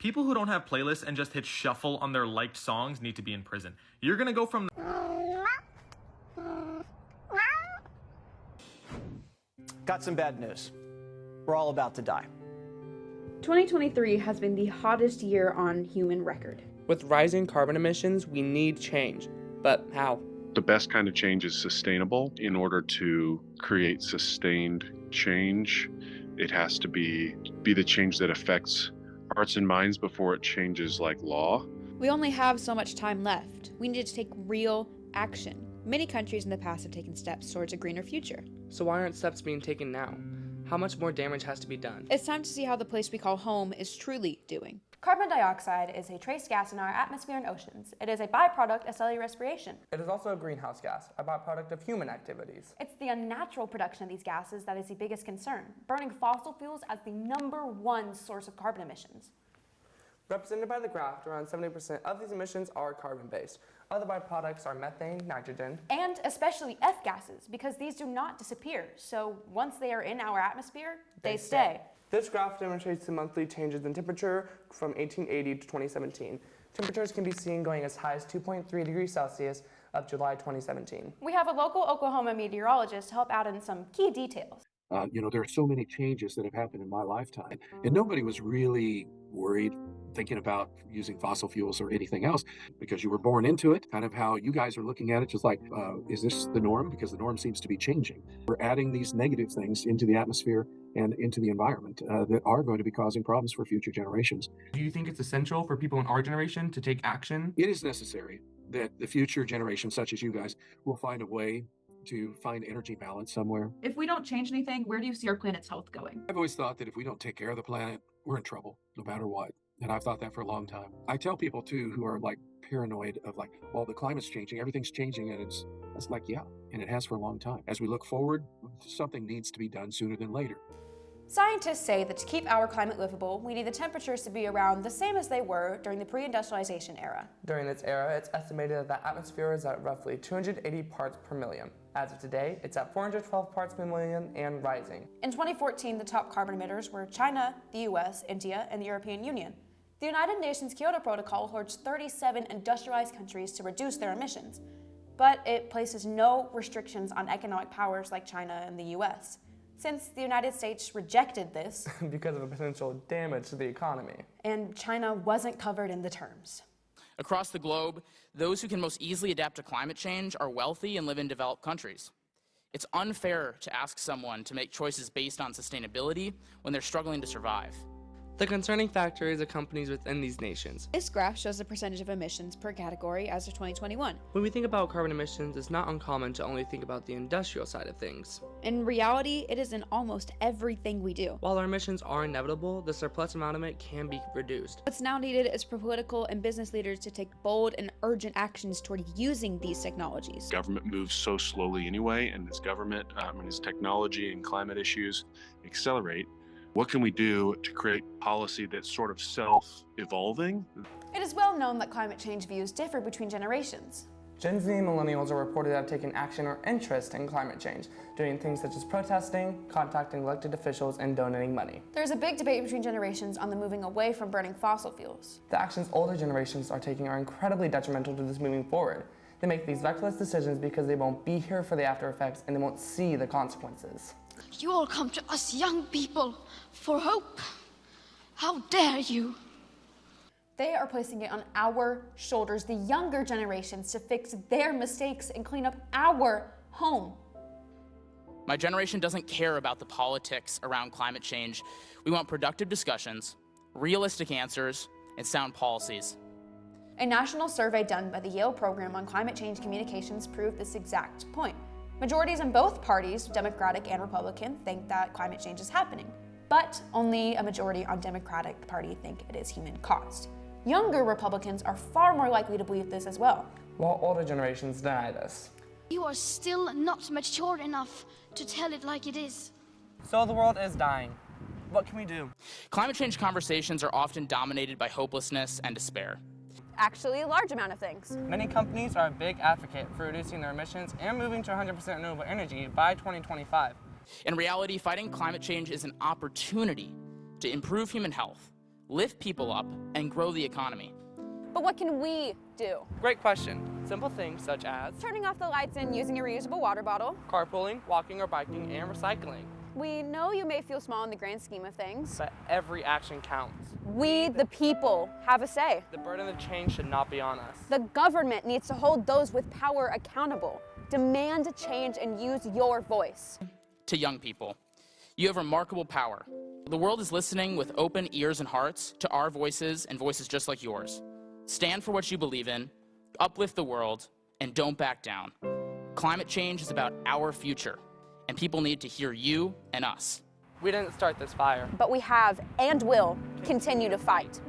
People who don't have playlists and just hit shuffle on their liked songs need to be in prison. You're gonna go from... Got some bad news. We're all about to die. 2023 has been the hottest year on human record. With rising carbon emissions, we need change. But how? The best kind of change is sustainable. In order to create sustained change, it has to be the change that affects hearts and minds before it changes like law. We only have so much time left. We need to take real action. Many countries in the past have taken steps towards a greener future. So why aren't steps being taken now? How much more damage has to be done? It's time to see how the place we call home is truly doing. Carbon dioxide is a trace gas in our atmosphere and oceans. It is a byproduct of cellular respiration. It is also a greenhouse gas, a byproduct of human activities. It's the unnatural production of these gases that is the biggest concern, burning fossil fuels as the #1 source of carbon emissions. Represented by the graph, around 70% of these emissions are carbon-based. Other byproducts are methane, nitrogen, and especially F gases, because these do not disappear. So once they are in our atmosphere, they stay. This graph demonstrates the monthly changes in temperature from 1880 to 2017. Temperatures can be seen going as high as 2.3 degrees Celsius of July 2017. We have a local Oklahoma meteorologist to help out in some key details. There are so many changes that have happened in my lifetime, and nobody was really worried thinking about using fossil fuels or anything else because you were born into it. Kind of how you guys are looking at it, just like, is this the norm? Because the norm seems to be changing. We're adding these negative things into the atmosphere and into the environment that are going to be causing problems for future generations. Do you think it's essential for people in our generation to take action? It is necessary that the future generations, such as you guys, will find a way to find energy balance somewhere. If we don't change anything, where do you see our planet's health going? I've always thought that if we don't take care of the planet, we're in trouble, no matter what. And I've thought that for a long time. I tell people too who are like paranoid of like, well, the climate's changing, everything's changing, and it's like, yeah, and it has for a long time. As we look forward, something needs to be done sooner than later. Scientists say that to keep our climate livable, we need the temperatures to be around the same as they were during the pre-industrialization era. During this era, it's estimated that the atmosphere is at roughly 280 parts per million. As of today, it's at 412 parts per million and rising. In 2014, the top carbon emitters were China, the US, India, and the European Union. The United Nations Kyoto Protocol urged 37 industrialized countries to reduce their emissions, but it places no restrictions on economic powers like China and the US. Since the United States rejected this because of a potential damage to the economy, and China wasn't covered in the terms. Across the globe, those who can most easily adapt to climate change are wealthy and live in developed countries. It's unfair to ask someone to make choices based on sustainability when they're struggling to survive. the concerning factor is the companies within these nations. This graph shows the percentage of emissions per category as of 2021. When we think about carbon emissions, it's not uncommon to only think about the industrial side of things. In reality, it is in almost everything we do. While our emissions are inevitable, the surplus amount of it can be reduced. What's now needed is for political and business leaders to take bold and urgent actions toward using these technologies. Government moves so slowly anyway, and as government and as technology and climate issues accelerate, what can we do to create policy that's sort of self-evolving? It is well known that climate change views differ between generations. Gen Z and millennials are reported to have taken action or interest in climate change, doing things such as protesting, contacting elected officials, and donating money. There's a big debate between generations on the moving away from burning fossil fuels. The actions older generations are taking are incredibly detrimental to this moving forward. They make these reckless decisions because they won't be here for the after effects and they won't see the consequences. You all come to us young people for hope. How dare you? They are placing it on our shoulders, the younger generations, to fix their mistakes and clean up our home. My generation doesn't care about the politics around climate change. We want productive discussions, realistic answers, and sound policies. A national survey done by the Yale Program on Climate Change Communications proved this exact point. Majorities in both parties, Democratic and Republican, think that climate change is happening, but only a majority on Democratic Party think it is human-caused. Younger Republicans are far more likely to believe this as well, while older generations deny this. You are still not mature enough to tell it like it is. So the world is dying. What can we do? Climate change conversations are often dominated by hopelessness and despair. Actually, a large amount of things. Many companies are a big advocate for reducing their emissions and moving to 100% renewable energy by 2025. In reality, fighting climate change is an opportunity to improve human health, lift people up, and grow the economy. But what can we do? Great question. Simple things such as Turning off the lights and using a reusable water bottle. carpooling, walking or biking, and recycling. We know you may feel small in the grand scheme of things. But every action counts. We, the people, have a say. The burden of change should not be on us. The government needs to hold those with power accountable. Demand change and use your voice. To young people, you have remarkable power. The world is listening with open ears and hearts to our voices and voices just like yours. Stand for what you believe in, uplift the world, and don't back down. Climate change is about our future, and people need to hear you and us. We didn't start this fire. But we have and will continue to fight.